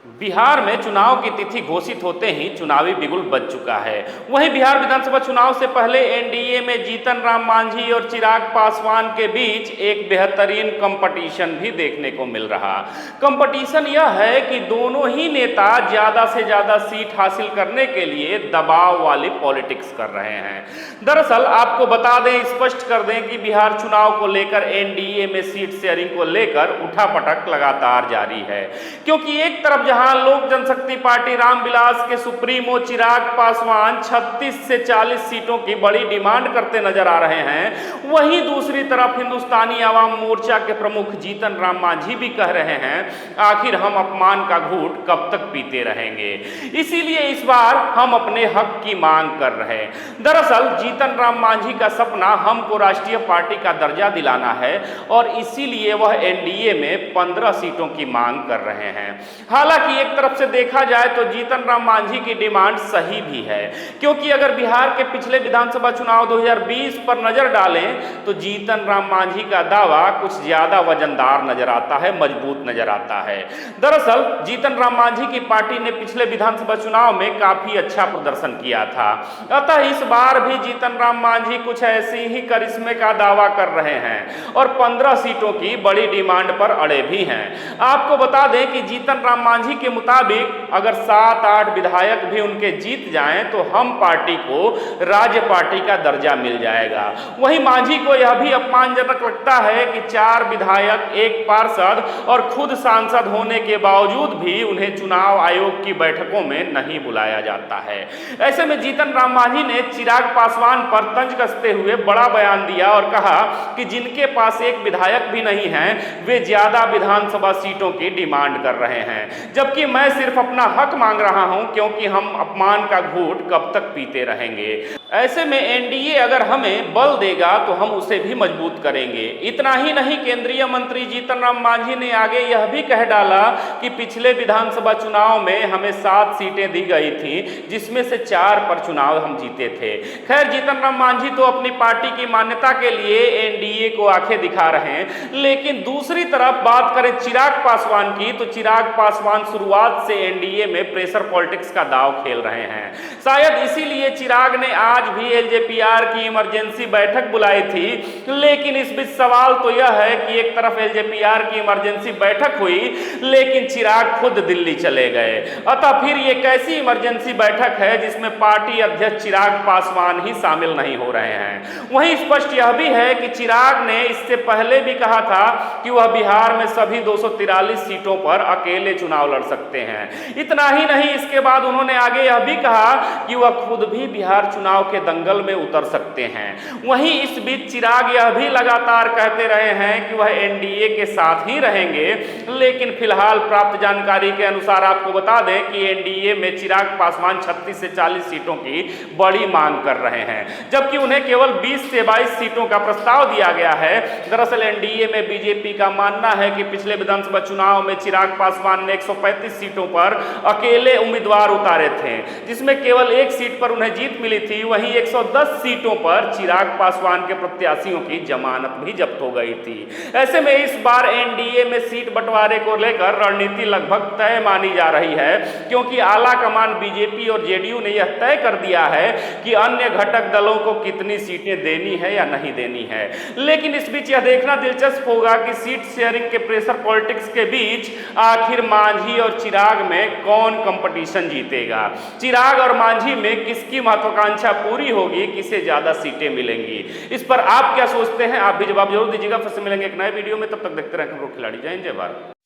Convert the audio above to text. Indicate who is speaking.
Speaker 1: बिहार में चुनाव की तिथि घोषित होते ही चुनावी बिगुल बज चुका है। वहीं बिहार विधानसभा चुनाव से पहले एनडीए में जीतन राम मांझी और चिराग पासवान के बीच एक बेहतरीन कंपटीशन भी देखने को मिल रहा। कंपटीशन यह है कि दोनों ही नेता ज्यादा से ज्यादा सीट हासिल करने के लिए दबाव वाली पॉलिटिक्स कर रहे हैं। दरअसल आपको बता दें, स्पष्ट कर दें कि बिहार चुनाव को लेकर एनडीए में सीट शेयरिंग को लेकर उठापटक लगातार जारी है, क्योंकि एक तरफ जहां लोक जनशक्ति पार्टी रामविलास के सुप्रीमो चिराग पासवान 36 से 40 सीटों की बड़ी डिमांड करते नजर आ रहे हैं, वहीं दूसरी तरफ हिंदुस्तानी आवाम मोर्चा के प्रमुख जीतन राम मांझी भी कह रहे हैं, आखिर हम अपमान का घूंट कब तक पीते रहेंगे, इसीलिए इस बार हम अपने हक की मांग कर रहे हैं। दरअसल जीतन राम मांझी का सपना हमको राष्ट्रीय पार्टी का दर्जा दिलाना है और इसीलिए वह एनडीए में 15 सीटों की मांग कर रहे हैं। हालांकि एक तरफ से देखा जाए तो जीतन राम मांझी की डिमांड सही भी है, क्योंकि अगर बिहार के पिछले विधानसभा चुनाव 2020 पर नजर डालें तो जीतन राम मांझी का दावा कुछ ज्यादा वजनदार नजर आता है, मजबूत नजर आता है। दरअसल जीतन राम मांझी की पार्टी ने पिछले विधानसभा चुनाव में काफी अच्छा प्रदर्शन किया था, अतः इस बार भी जीतन राम मांझी कुछ ऐसी ही करिश्मे का दावा कर रहे हैं और 15 सीटों की बड़ी डिमांड पर अड़े भी हैं। आपको बता दें कि जीतन राम मांझी के मुताबिक अगर 7-8 विधायक भी उनके जीत जाएं तो हम पार्टी को राज्य पार्टी का दर्जा मिल जाएगा। वहीं मांझी को यह भी अपमानजनक लगता है कि 4 विधायक, 1 पार्षद और खुद सांसद होने के बावजूद भी उन्हें चुनाव आयोग की बैठकों में नहीं बुलाया जाता है। ऐसे में जीतन राम मांझी ने चिराग पासवान पर तंज कसते हुए बड़ा बयान दिया और कहा कि जिनके पास 1 विधायक भी नहीं है वे ज्यादा विधानसभा सीटों की डिमांड कर रहे हैं, जबकि मैं सिर्फ अपना हक मांग रहा हूं, क्योंकि हम अपमान का घूंट कब तक पीते रहेंगे। ऐसे में एनडीए अगर हमें बल देगा तो हम उसे भी मजबूत करेंगे। इतना ही नहीं, केंद्रीय मंत्री जीतन राम मांझी ने आगे यह भी कह डाला कि पिछले विधानसभा चुनाव में हमें 7 सीटें दी गई थी, जिसमें से 4 पर चुनाव हम जीते थे। खैर, जीतन राम मांझी तो अपनी पार्टी की मान्यता के लिए एनडीए को आंखें दिखा रहे हैं, लेकिन दूसरी तरफ बात करें चिराग पासवान की तो चिराग पासवान शुरुआत से एनडीए में प्रेशर पॉलिटिक्स का दांव खेल रहे हैं। शायद इसीलिए चिराग ने आज भी एलजेपीआर की इमरजेंसी बैठक बुलाई थी, लेकिन इस बीच सवाल तो यह है कि एक तरफ एलजेपीआर की इमरजेंसी बैठक हुई लेकिन चिराग खुद दिल्ली चले गए, अतः फिर ये कैसी इमरजेंसी बैठक है जिसमें पार्टी अध्यक्ष चिराग पासवान ही शामिल नहीं हो रहे हैं। वहीं स्पष्ट यह भी है कि चिराग ने इससे पहले भी कहा था कि वह बिहार में सभी 243 सीटों पर अकेले चुनाव लड़ सकते हैं। इतना ही नहीं, इसके बाद उन्होंने आगे यह भी कहा कि वह खुद भी बिहार चुनाव के दंगल में उतर सकते हैं। वहीं इस बीच चिराग यह भी लगातार कहते रहे हैं कि वह एनडीए के साथ ही रहेंगे, लेकिन फिलहाल प्राप्त जानकारी के अनुसार आपको बता दें कि एनडीए में चिराग पासवान 36 से 40 सीटों की बड़ी मांग कर रहे हैं, जबकि उन्हें केवल 20 से 22 सीटों का प्रस्ताव दिया गया है। दरअसल एनडीए में बीजेपी का मानना है कि पिछले विधानसभा चुनाव में चिराग पासवान ने 135 सीटों पर अकेले उम्मीदवार उतारे थे, जिसमें केवल 1 सीट पर उन्हें जीत मिली थी। वहीं 110 सीटों पर चिराग पासवान के प्रत्याशियों की जमानत भी जब्त हो गई थी। ऐसे में इस बार एनडीए में सीट बंटवारे को लेकर रणनीति लगभग तय मानी जा रही है, क्योंकि आला कमान बीजेपी और जेडीयू ने यह तय कर दिया है कि अन्य घटक दलों को कितनी सीटें देनी है या नहीं देनी है। लेकिन इस बीच यह देखना दिलचस्प होगा कि सीट शेयरिंग के प्रेशर पॉलिटिक्स के बीच आखिर मांझी और चिराग में कौन कंपटीशन जीतेगा। चिराग और मांझी में किसकी महत्वाकांक्षा पूरी होगी, किसे ज्यादा सीटें मिलेंगी। इस पर आप क्या सोचते हैं, आप भी जवाब जरूर दीजिएगा। फिर से मिलेंगे एक नए वीडियो में, तब तक देखते रहें खबरों खिलाड़ी। जय हिंद, जय भारत।